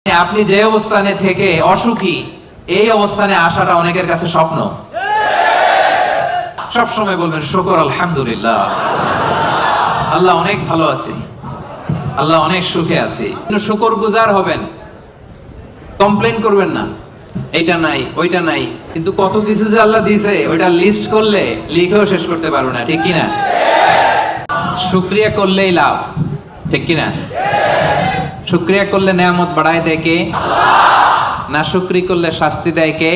আপনি যে অবস্থানে থেকে অসুখী, এই অবস্থানে আসাটা অনেকের কাছে স্বপ্ন। সব সময় বলবেন শুকর আলহামদুলিল্লাহ, আল্লাহ অনেক ভালো আছি, আল্লাহ অনেক সুখে আছি। শুকরগুজার হবেন, কমপ্লেন করবেন না এইটা নাই ওইটা নাই। কিন্তু কত কিছু যে আল্লাহ দিয়েছে ওইটা লিস্ট করলে লিখেও শেষ করতে পারবো না, ঠিক কিনা? শুকরিয়া করলেই লাভ, ঠিক কিনা? শুকরিয়া করলে নেয়ামত বাড়ায় দেয় কে? না শুকরি করলে শাস্তি দেয় কে?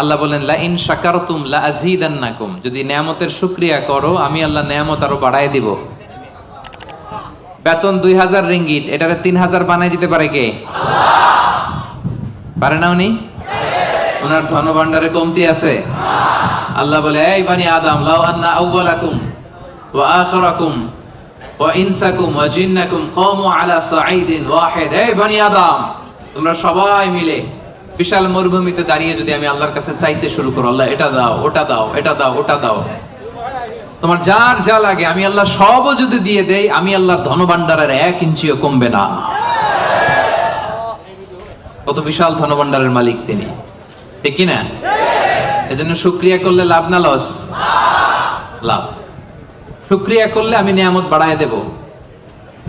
আল্লাহ বলেন লা ইন শাকারতুম লা আযীদান্নাকুম, যদি নেয়ামতের শুকরিয়া করো আমি আল্লাহ নেয়ামত আরো বাড়ায় দিব। বেতন 2000 রিঙ্গিট, এটারে 3000 বানাই দিতে পারে কে? পারে না উনি? ওনার ধনভাণ্ডারে কমতি আছে? আল্লাহ বলে এই বানি আদম লাউ আন্না আউওয়ালাকুম ওয়া আখিরাকুম ওয়া ইনসাকুম ওয়া জিন্নাকুম কামু আলা সাঈদিন ওয়াহিদ, এই বানি আদম তোমরা সবাই মিলে বিশাল মরুভূমিতে দাঁড়িয়ে যদি আমি আল্লাহর কাছে চাইতে শুরু করো, আল্লাহ এটা দাও ওটা দাও এটা দাও ওটা দাও, তোমার যার যা লাগে আমি আল্লাহ সবও যদি দিয়ে দেই, আমি আল্লাহর ধনভাণ্ডারের 1 ইঞ্চিও কমবে না। কত বিশাল ধনভাণ্ডারের মালিক তিনি, ঠিক কিনা? এজন্য শুকরিয়া করলে লাভ না লস? লাভ। শুকরিয়া করলে আমি নিয়ামত বাড়ায় দেব,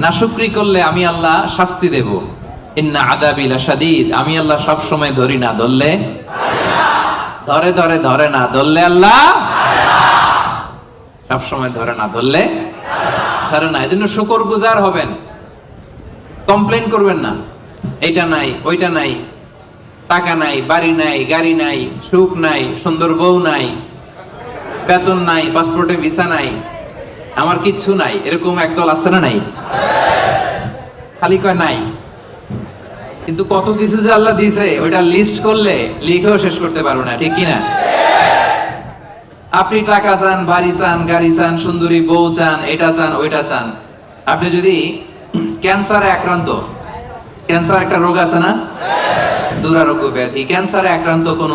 না শুকরি করলে আমি আল্লাহ শাস্তি দেব। ইন্না আযাবি লাশাদীদ, আমি আল্লাহ সব সময় ধরি না ধরলে ধরে ধরে ধরে না ধরলে আল্লাহ সব সময় ধরে না ধরলে ছাড়ে না। এজন্য শুকরগুজার হবেন, কমপ্লেন করবেন না এইটা নাই ওইটা নাই, টাকা নাই, বাড়ি নাই, গাড়ি নাই, সুখ নাই, সুন্দর বউ নাই, বেতন নাই, পাসপোর্টে ভিসা নাই, আমার কিচ্ছু নাই, এরকম একদল আছে না? নাই, খালি কয় নাই। কিন্তু কত কিছু যে আল্লাহ দিয়েছে ওইটা লিস্ট করলে লিখেও শেষ করতে পারবো না, ঠিক কিনা? আপনি টাকা চান, বাড়ি চান, গাড়ি চান, সুন্দরী বউ চান, এটা চান ওইটা চান। আপনি যদি ক্যান্সারে আক্রান্ত, ক্যান্সার একটা রোগ আছে না, দুরারোগ্য ব্যাধি, ক্যান্সারে আক্রান্ত কোন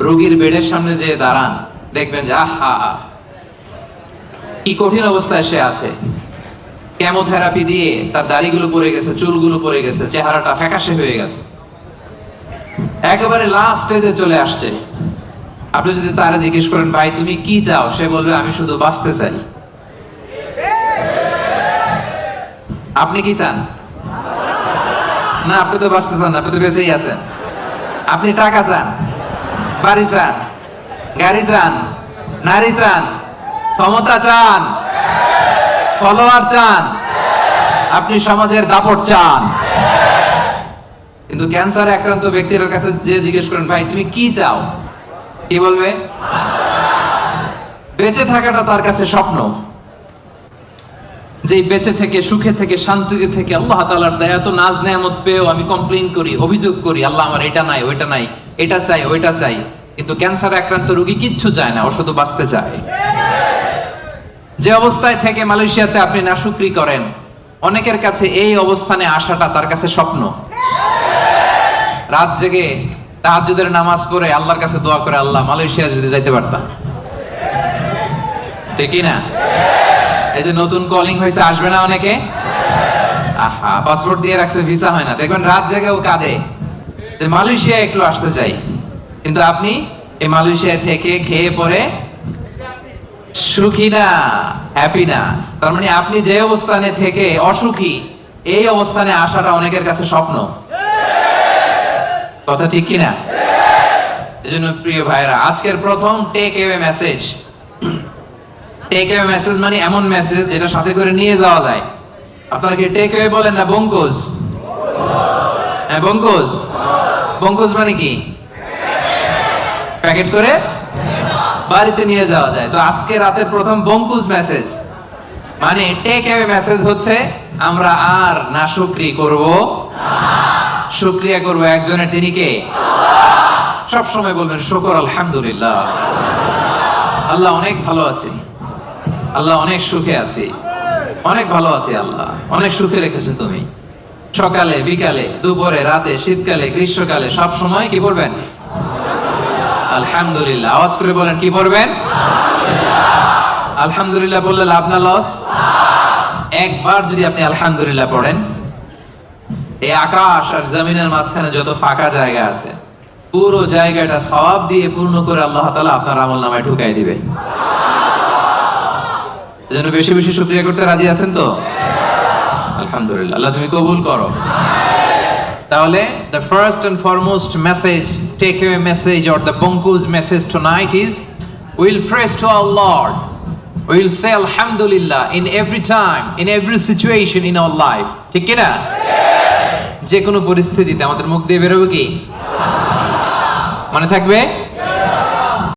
রোগীর বেডের সামনে যে দাঁড়ান, দেখবেন যে আহা কি কঠিন অবস্থায় সে আছে। কেমোথেরাপি দিয়ে তার দাড়িগুলো পড়ে গেছে, চুলগুলো পড়ে গেছে, চেহারাটা ফ্যাকাশে হয়ে গেছে, একেবারে লাস্ট স্টেজে চলে আসছে। আপনি যদি তারা জিজ্ঞেস করেন ভাই তুমি কি চাও, সে বলবে আমি শুধু বাঁচতে চাই। আপনি কি চান? না, আপনি তো বাঁচতে চান, আপনি তো বেঁচেই আছেন। আপনি টাকা চান, বাড়ি চান, গাড়ি চান, নারী চান, ক্ষমতা চান, ফলোয়ার চান, আপনি সমাজের দাপট চান। কিন্তু ক্যান্সারে আক্রান্ত ব্যক্তির কাছে যে জিজ্ঞেস করেন ভাই তুমি কি চাও, কি বলবে? বেঁচে থাকাটা তার কাছে স্বপ্ন। যে বেঁচে থেকে সুখে থেকে শান্তিতে থেকে আল্লাহ তাআলার দয়া তো নাজ নেয়ামত পেয়েও আমি কমপ্লেইন করি, অভিযোগ করি, আল্লাহ আমার এটা নাই ওইটা নাই, এটা চাই ওইটা চাই। কিন্তু ক্যান্সারে আক্রান্ত রোগী কিচ্ছু চায় না, ও শুধু বাঁচতে চায়। যে অবস্থায় থেকে মালয়েশিয়াতে আপনি নাশুকরি করেন, অনেকের কাছে এই অবস্থানে আসাটা তার কাছে স্বপ্ন। রাত জেগে তাহাজ্জুদের নামাজ পড়ে আল্লাহর কাছে দোয়া করে আল্লাহ মালয়েশিয়া যদি যাইতে পারতাম, ঠিক না? এই যে নতুন কলিং হয়েছে, আসবে না অনেকে? আহা, পাসপোর্ট দিয়ে রাখছে, ভিসা হয় না, দেখবেন রাত জেগেও কাঁদে যে মালয়েশিয়া একটু আসতে চাই। কিন্তু আপনি এই মালয়েশিয়া থেকে খেয়ে পরে সুখী না, হ্যাপি না। তার মানে আপনি যে অবস্থানে থেকে অসুখী, এই অবস্থানে আসাটা অনেকের কাছে স্বপ্ন। কথা ঠিক কিনা? এজন্য প্রিয় ভাইরা, আজকের প্রথম take away message. Take away message মানে এমন মেসেজ যেটা সাথে করে নিয়ে যাওয়া যায়। আপনারা কি টেক অ্যাওয়ে বলেন না বঙ্কুজ? হ্যাঁ বঙ্কুজ। বঙ্কুজ মানে কি? প্যাকেট করে বাড়িতে নিয়ে যাওয়া যায়। তো আজকে রাতের প্রথম বঙ্কুজ মেসেজ মানে টেক অ্যাওয়ে মেসেজ হচ্ছে আমরা আর নাশুকরি করব না, শুকরিয়া করব একজনের, তিনি কে? সব সময় বলবেন শুকর আলহামদুলিল্লাহ, আল্লাহ অনেক ভালো আছি, আল্লাহ অনেক সুখে আছি, অনেক ভালো আছি, আল্লাহ অনেক সুখে রেখেছে তুমি। সকালে বিকালে দুপুরে রাতে শীতকালে গ্রীষ্মকালে সব সময় কি বলবেন? আলহামদুলিল্লাহ। আওয়াজ করে বলেন কি বলবেন? আলহামদুলিল্লাহ বললে লাভ না লস? একবার যদি আপনি আলহামদুলিল্লাহ পড়েন, এই আকাশ আর জমিনের মাঝখানে যত ফাঁকা জায়গা আছে পুরো জায়গাটা সওয়াব দিয়ে পূর্ণ করে আল্লাহ তাআলা আপনার আমলনামায় ঢুকাই দিবে। এজন্য বেশি বেশি শুকরিয়া করতে রাজি আছেন তো? আলহামদুলিল্লাহ, আল্লাহ তুমি কবুল করো। তাহলে the first and foremost message, takeaway message or the Bonku's message tonight is we'll praise to our Lord. We'll say alhamdulillah in every time, in every situation in our life. ঠিক কি না? যে কোনো পরিস্থিতিতে আমাদের মুখ দিয়ে বেরোবে কি? মনে থাকবে?